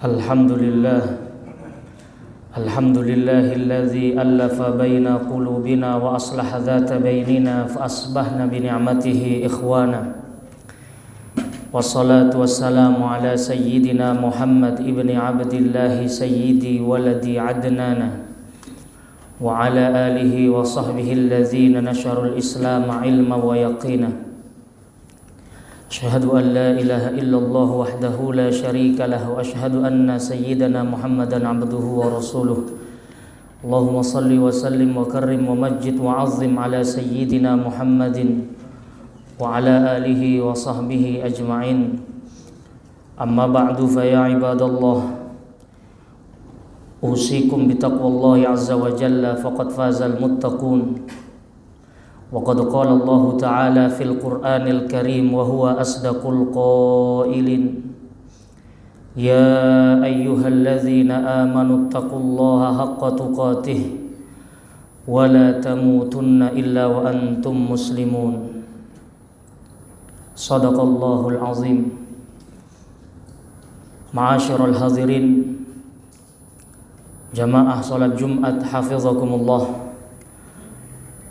Alhamdulillahilladzi allafa baina qulubina wa aslaha dhata bainina fa asbahna bi ni'matihi ikhwana. Wassalatu wassalamu ala sayyidina Muhammad ibni Abdillah sayyidi waladi adnana wa ala alihi wa sahbihi alladzina nasharul islam ilma wa yaqina. Asyhadu an la ilaha illallah wahdahu la syarika lah wa asyhadu anna sayyidana Muhammadan abduhu wa rasuluh. Allahumma salli wa sallim wa karrim wa majjid wa azzim ala sayyidina Muhammadin wa ala alihi wa sahbihi ajma'in. Amma ba'du fa ya ibadallah, usikum bitaqwallahi azza wa jalla faqad fazal muttaqun. Wa qad qala Allah ta'ala fil Qur'anil Karim wa huwa asdaqul qailin. Ya ayyuhalladzina amanu taqullaha haqqa tuqatih wa la tamutunna illa wa antum muslimun. Shadaqallahul azim. Ma'asyiral hadirin, jamaah salat Jumat hafizakumullah.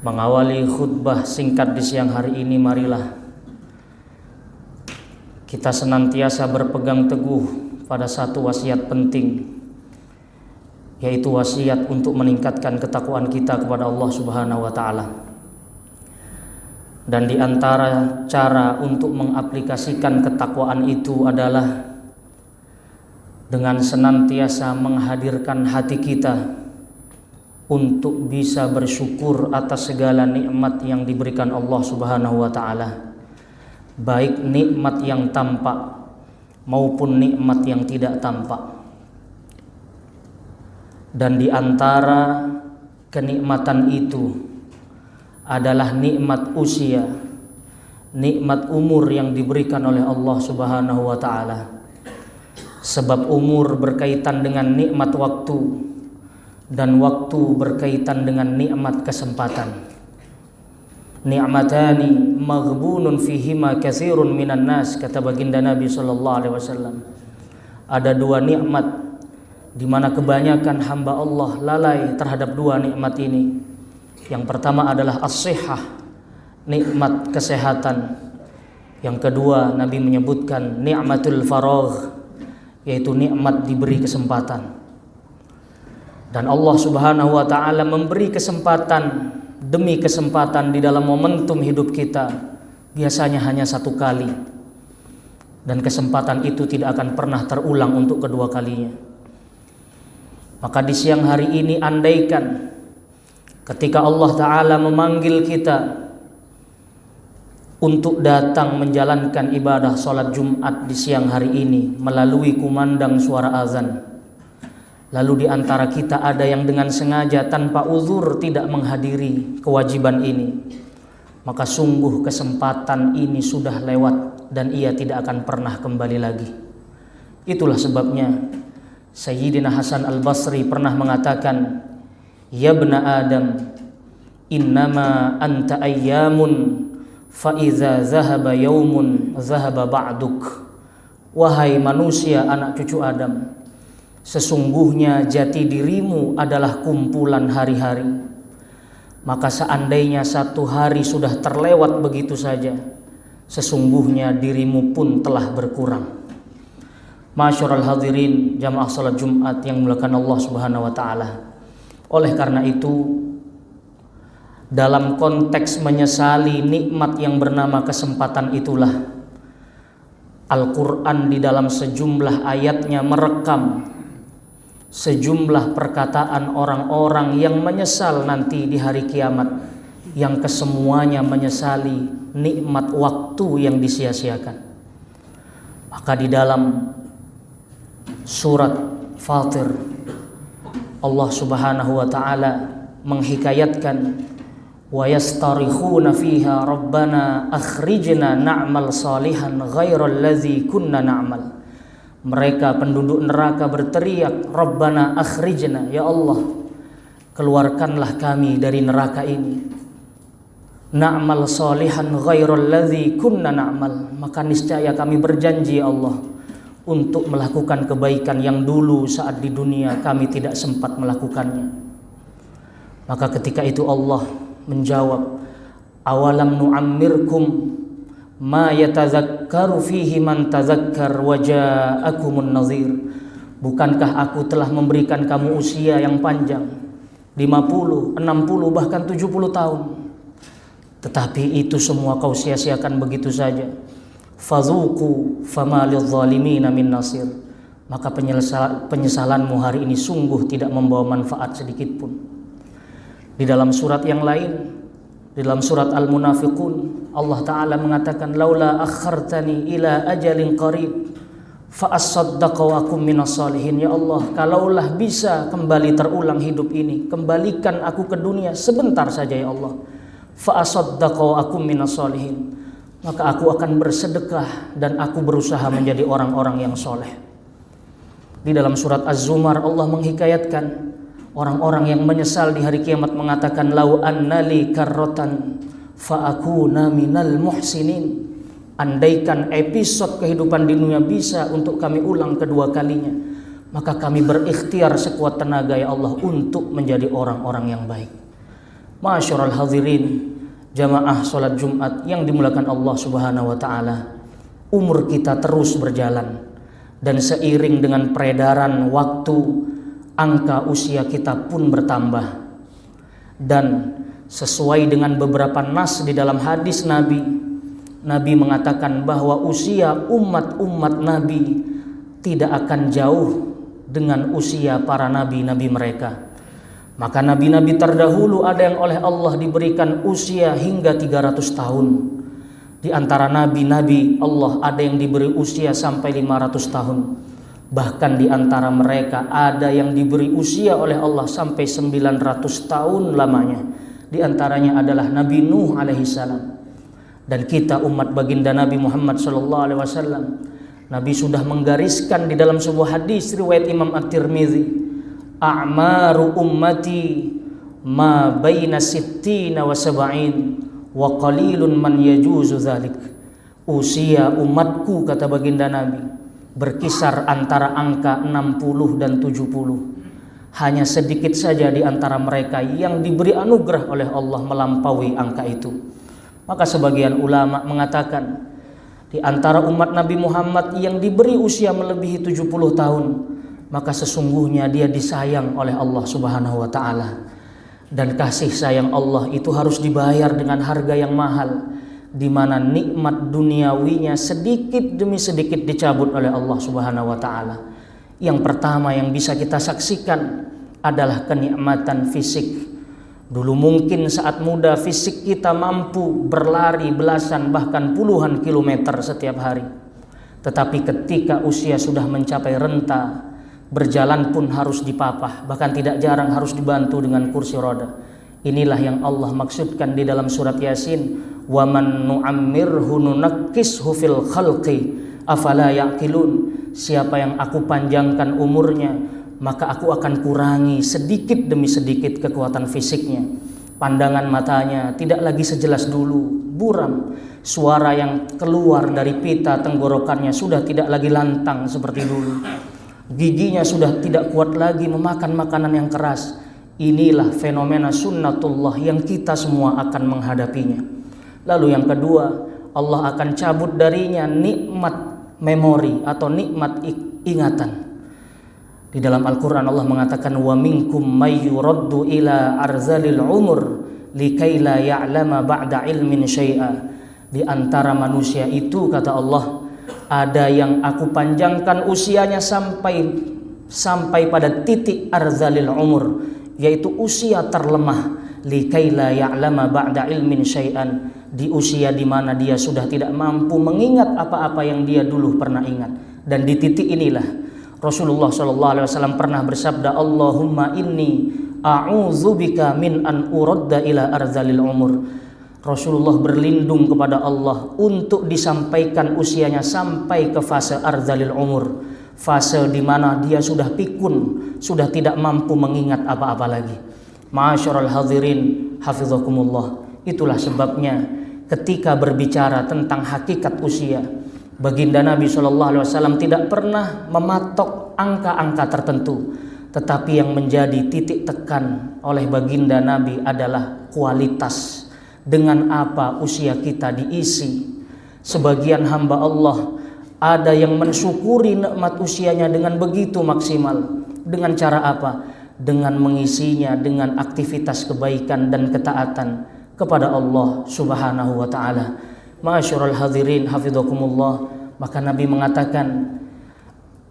Mengawali khutbah singkat di siang hari ini, marilah kita senantiasa berpegang teguh pada satu wasiat penting, yaitu wasiat untuk meningkatkan ketakwaan kita kepada Allah Subhanahu wa taala. Dan di antara cara untuk mengaplikasikan ketakwaan itu adalah dengan senantiasa menghadirkan hati kita untuk bisa bersyukur atas segala nikmat yang diberikan Allah Subhanahu wa taala, baik nikmat yang tampak maupun nikmat yang tidak tampak. Dan di antara kenikmatan itu adalah nikmat usia, nikmat umur yang diberikan oleh Allah Subhanahu wa taala. Sebab umur berkaitan dengan nikmat waktu, dan waktu berkaitan dengan nikmat kesempatan. Ni'matani maghbunun fihima katsirun minan nas, kata baginda Nabi sallallahu alaihi wasallam. Ada dua nikmat di mana kebanyakan hamba Allah lalai terhadap dua nikmat ini. Yang pertama adalah as-sihhah, nikmat kesehatan. Yang kedua Nabi menyebutkan ni'matul faragh, yaitu nikmat diberi kesempatan. Dan Allah Subhanahu wa taala memberi kesempatan demi kesempatan di dalam momentum hidup kita, biasanya hanya satu kali. Dan kesempatan itu tidak akan pernah terulang untuk kedua kalinya. Maka di siang hari ini, andaikan ketika Allah taala memanggil kita untuk datang menjalankan ibadah salat Jumat di siang hari ini melalui kumandang suara azan, lalu di antara kita ada yang dengan sengaja tanpa uzur tidak menghadiri kewajiban ini, maka sungguh kesempatan ini sudah lewat dan ia tidak akan pernah kembali lagi. Itulah sebabnya Sayyidina Hasan Al-Basri pernah mengatakan, "Ya bna Adam, innama anta ayyamun, fa iza zahaba yaumun zahaba ba'duk." Wahai manusia, anak cucu Adam, sesungguhnya jati dirimu adalah kumpulan hari-hari. Maka seandainya satu hari sudah terlewat begitu saja, sesungguhnya dirimu pun telah berkurang. Masyarul hadirin, jamaah salat Jumat yang dimuliakan Allah Subhanahu wa taala. Oleh karena itu, dalam konteks menyesali nikmat yang bernama kesempatan itulah Al-Quran di dalam sejumlah ayatnya merekam sejumlah perkataan orang-orang yang menyesal nanti di hari kiamat, yang kesemuanya menyesali nikmat waktu yang disia-siakan. Maka di dalam surat Fatir, Allah Subhanahu wa taala menghikayatkan, wa yastarikhuna fiha rabbana akhrijna na'mal salihan ghairal ladzi kunna na'mal. Mereka penduduk neraka berteriak, Rabbana akhrijna, ya Allah, keluarkanlah kami dari neraka ini. Na'mal salihan ghairal ladzi kunna na'mal, maka niscaya kami berjanji ya Allah untuk melakukan kebaikan yang dulu saat di dunia kami tidak sempat melakukannya. Maka ketika itu Allah menjawab, awalam nu'ammirkum ma yatazakkaru fihi man tazakkar wa ja'akumun nadhir. Bukankah aku telah memberikan kamu usia yang panjang, 50, 60, bahkan 70 tahun. Tetapi itu semua kau sia-siakan begitu saja. Fadzuqu fama lidh-dhalimina min nasir. Maka penyesalanmu hari ini sungguh tidak membawa manfaat sedikit pun. Di dalam surat yang lain, di dalam surat Al-Munafiqun, Allah Ta'ala mengatakan, laula akhartani ila ajalin qarib fa asaddaqa wa akum minas salihin. Ya Allah, kalaulah bisa kembali terulang hidup ini, kembalikan aku ke dunia sebentar saja ya Allah. Fa asaddaqa wa akum minas salihin. Maka aku akan bersedekah dan aku berusaha menjadi orang-orang yang soleh. Di dalam surat Az-Zumar Allah menghikayatkan orang-orang yang menyesal di hari kiamat mengatakan, lau annali karrotan fa akuna minal muhsinin. Andaikan episode kehidupan di dunia bisa untuk kami ulang kedua kalinya, maka kami berikhtiar sekuat tenaga ya Allah untuk menjadi orang-orang yang baik. Ma'asyiral hadirin, jamaah sholat Jumat yang dimuliakan Allah Subhanahu wa Ta'ala, umur kita terus berjalan, dan seiring dengan peredaran waktu, angka usia kita pun bertambah. Dan sesuai dengan beberapa nas di dalam hadis Nabi mengatakan bahwa usia umat-umat Nabi tidak akan jauh dengan usia para nabi-nabi mereka. Maka nabi-nabi terdahulu ada yang oleh Allah diberikan usia hingga 300 tahun. Di antara nabi-nabi Allah ada yang diberi usia sampai 500 tahun. Bahkan di antara mereka ada yang diberi usia oleh Allah sampai 900 tahun lamanya. Di antaranya adalah Nabi Nuh alaihissalam. Dan kita umat baginda Nabi Muhammad sallallahu alaihi wasallam, Nabi sudah menggariskan di dalam sebuah hadis riwayat Imam At-Tirmidzi, a'maru ummati ma baina sittina wa sab'in wa qalilun man yajuzu dzalik. Usia umatku, kata baginda Nabi, berkisar antara angka 60 dan 70. Hanya sedikit saja di antara mereka yang diberi anugerah oleh Allah melampaui angka itu. Maka sebagian ulama mengatakan, di antara umat Nabi Muhammad yang diberi usia melebihi 70 tahun, maka sesungguhnya dia disayang oleh Allah Subhanahu wa Ta'ala. Dan kasih sayang Allah itu harus dibayar dengan harga yang mahal, di mana nikmat duniawinya sedikit demi sedikit dicabut oleh Allah Subhanahu wa Ta'ala. Yang pertama yang bisa kita saksikan adalah kenikmatan fisik. Dulu mungkin saat muda fisik kita mampu berlari belasan bahkan puluhan kilometer setiap hari. Tetapi ketika usia sudah mencapai renta, berjalan pun harus dipapah, bahkan tidak jarang harus dibantu dengan kursi roda. Inilah yang Allah maksudkan di dalam surat Yasin, wa man nu'ammirhu nunakkishu fil khalqi afala ya'qilun. Siapa yang aku panjangkan umurnya, maka aku akan kurangi sedikit demi sedikit kekuatan fisiknya. Pandangan matanya tidak lagi sejelas dulu, buram. Suara yang keluar dari pita tenggorokannya sudah tidak lagi lantang seperti dulu. Giginya sudah tidak kuat lagi memakan makanan yang keras. Inilah fenomena sunnatullah yang kita semua akan menghadapinya. Lalu yang kedua, Allah akan cabut darinya nikmat memori atau nikmat ingatan. Di dalam Al-Quran Allah mengatakan, wa minkum may yuraddu ila arzalil umur likai la ya'lama ba'da ilmin syai'a. Di antara manusia itu, kata Allah, ada yang aku panjangkan usianya sampai pada titik arzalil umur, yaitu usia terlemah, likai la ya'lama ba'da ilmin syai'an, di usia di mana dia sudah tidak mampu mengingat apa-apa yang dia dulu pernah ingat. Dan di titik inilah Rasulullah SAW pernah bersabda, Allahumma inni a'udzubika min an uradda ila arzalil umur. Rasulullah berlindung kepada Allah untuk disampaikan usianya sampai ke fase arzalil umur, fase di mana dia sudah pikun, sudah tidak mampu mengingat apa-apa lagi. Ma'asyiral hadirin hafizakumullah. Itulah sebabnya ketika berbicara tentang hakikat usia, Baginda Nabi SAW tidak pernah mematok angka-angka tertentu, tetapi yang menjadi titik tekan oleh baginda Nabi adalah kualitas. Dengan apa usia kita diisi. Sebagian hamba Allah ada yang mensyukuri nikmat usianya dengan begitu maksimal. Dengan cara apa? Dengan mengisinya dengan aktivitas kebaikan dan ketaatan kepada Allah Subhanahu wa taala. Ma'asyiral hadirin hafizakumullah, maka Nabi mengatakan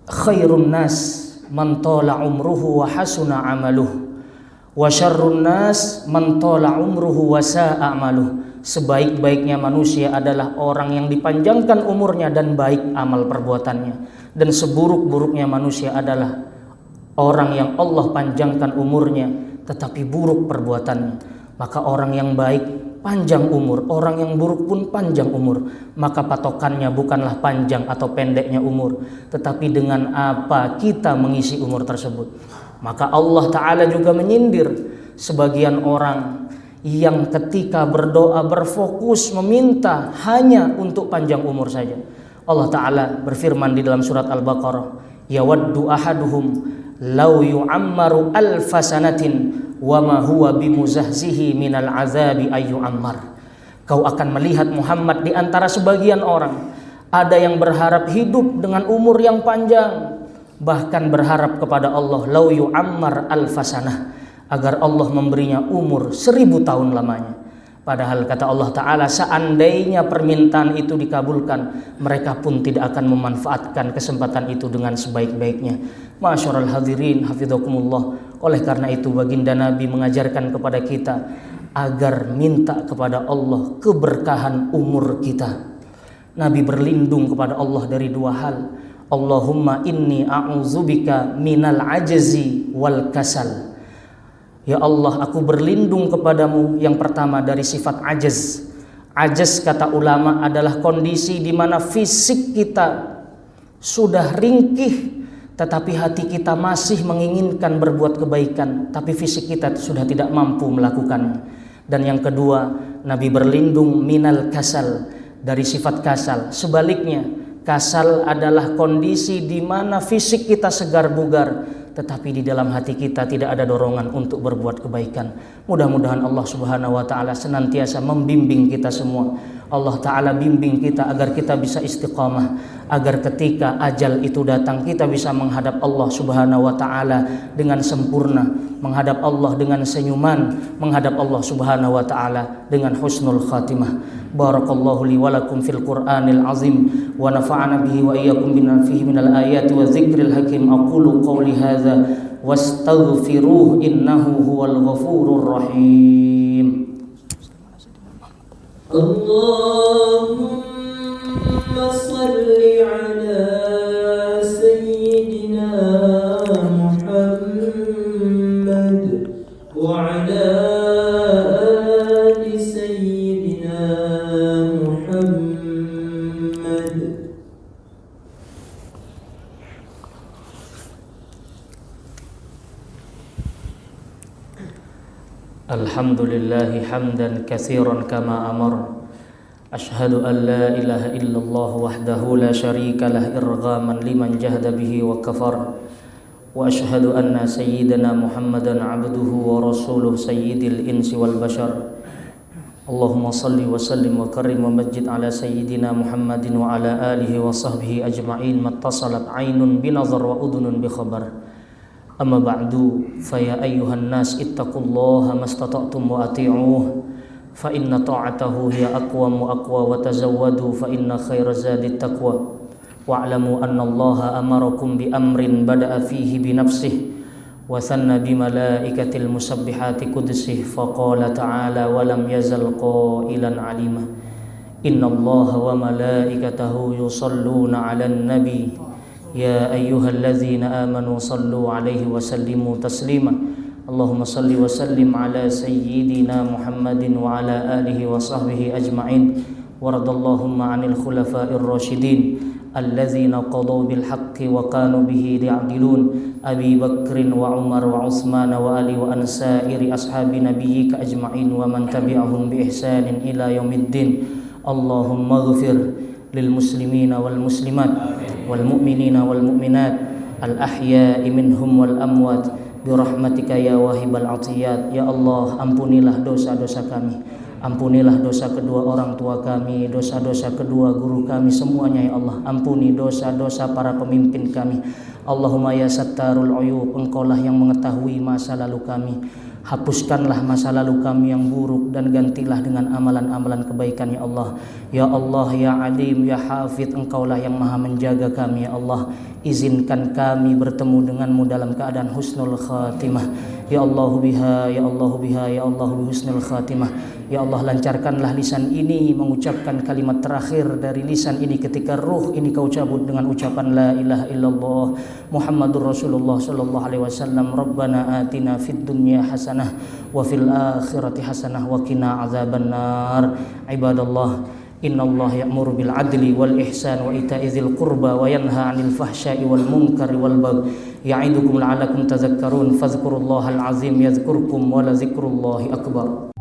khairun nas man tala umruhu wa hasuna amaluh wa syarrun nas man tala umruhu wa sa'a amaluh. Sebaik-baiknya manusia adalah orang yang dipanjangkan umurnya dan baik amal perbuatannya, dan seburuk-buruknya manusia adalah orang yang Allah panjangkan umurnya tetapi buruk perbuatannya. Maka orang yang baik panjang umur, orang yang buruk pun panjang umur. Maka patokannya bukanlah panjang atau pendeknya umur, tetapi dengan apa kita mengisi umur tersebut. Maka Allah Ta'ala juga menyindir sebagian orang yang ketika berdoa berfokus meminta hanya untuk panjang umur saja. Allah Ta'ala berfirman di dalam surat Al-Baqarah, yawaddu ahaduhum law yu'ammaru alfasanatin wa ma huwa bimuzahzihi minal azabi ayyu ammar. Kau akan melihat Muhammad di antara sebagian orang ada yang berharap hidup dengan umur yang panjang, bahkan berharap kepada Allah lau yu'ammar alfasanah, agar Allah memberinya umur 1000 tahun lamanya. Padahal kata Allah Ta'ala, seandainya permintaan itu dikabulkan, mereka pun tidak akan memanfaatkan kesempatan itu dengan sebaik-baiknya. Ma'asyiral hadirin hafizakumullah. Oleh karena itu baginda Nabi mengajarkan kepada kita agar minta kepada Allah keberkahan umur kita. Nabi berlindung kepada Allah dari dua hal. Allahumma inni a'udzubika minal ajzi wal kasal. Ya Allah, aku berlindung kepadamu yang pertama dari sifat ajaz. Ajaz kata ulama adalah kondisi di mana fisik kita sudah ringkih, tetapi hati kita masih menginginkan berbuat kebaikan, tapi fisik kita sudah tidak mampu melakukannya. Dan yang kedua, Nabi berlindung minal kasal, dari sifat kasal. Sebaliknya, kasal adalah kondisi di mana fisik kita segar bugar, tetapi di dalam hati kita tidak ada dorongan untuk berbuat kebaikan. Mudah-mudahan Allah Subhanahu wa taala senantiasa membimbing kita semua. Allah Ta'ala bimbing kita agar kita bisa istiqamah, agar ketika ajal itu datang kita bisa menghadap Allah Subhanahu wa taala dengan sempurna, menghadap Allah dengan senyuman, menghadap Allah Subhanahu wa taala dengan husnul khatimah. Barakallahu li wa lakum fil Qur'anil azim wa nafa'ana bihi wa iyyakum bima fihi minal ayati wa dzikril hakim. Aqulu qawli hadza wastaghfiruhu innahu huwal ghafurur rahim. Allahumma salli ala sayyidina Muhammad wa ala ali sayyidina Muhammad. Alhamdulillahi hamdan katsiran kama amar. Ashhadu an la ilaha illallah wahdahu la syarika lah irghaman liman jahada bihi wa kafar. Wa ashhadu anna sayyidana Muhammadan abduhu wa rasuluh sayyidil insi wal bashar. Allahumma salli wa sallim wa karim wa majid ala sayyidina Muhammadin wa ala alihi wa sahbihi ajma'in mattasalat aynun binazar wa udunun bi khabar. Amma ba'du, fa ya ayyuhan nas ittaqullaha mastata'tum wa ati'uh fa inna ta'atahu hiya aqwamu aqwa wa tazawwadu fa inna khaira zadi taqwa wa'lamu anna Allaha amarakum bi amrin bada'a fihi bi nafsihi wa thanna bi malaikatil musabbihati qudsih fa qala ta'ala wa lam yazal qailan alima inna Allaha wa malaikatahu yusalluna 'alan nabi ya ayyuhalladzina amanu sallu 'alaihi wa sallimu taslima. Allahumma salli wa sallim ala sayyidina Muhammadin wa ala alihi wa sahbihi ajma'in. Waradallahumma 'anil khulafa'ir rasyidin alladzina qadaw bil haqqi wa kanu bihi ya'dilun Abi Bakrin wa Umar wa Utsman wa Ali wa ansairi ashabi nabiyyika ajma'in wa man tabi'ahum bi ihsanin ila yaumiddin. Allahumma ighfir lil muslimina wal muslimat wal mu'minina wal mu'minat al ahya'i minhum wal amwat birahmatika ya wahibal atiyat. Ya Allah, ampunilah dosa-dosa kami, ampunilah dosa kedua orang tua kami, dosa-dosa kedua guru kami semuanya ya Allah. Ampuni dosa-dosa para pemimpin kami. Allahumma ya sattarul uyub, Engkaulah yang mengetahui masa lalu kami. Hapuskanlah masa lalu kami yang buruk dan gantilah dengan amalan-amalan kebaikan ya Allah. Ya Allah, ya Alim, ya Hafidh, Engkaulah yang maha menjaga kami ya Allah. Izinkan kami bertemu denganmu dalam keadaan husnul khatimah. Ya Allahu biha, ya Allahu biha, ya Allahu bihusnul khatimah. Ya Allah, lancarkanlah lisan ini mengucapkan kalimat terakhir dari lisan ini ketika ruh ini kau cabut dengan ucapan la ilaha illallah Muhammadur Rasulullah sallallahu alaihi wasallam. Rabbana atina fid dunya hasanah wa fil akhirati hasanah wa qina azabannar. Ibadallah, innallaha ya'muru bil adli wal ihsan wa ita'i dzil qurba wa yanha 'anil fahsya'i wal munkari wal baghi ya'idukum la'allakum tadhakkarun. Fadhkurullahal azim yadhkurkum wa la dzikrullahi akbar.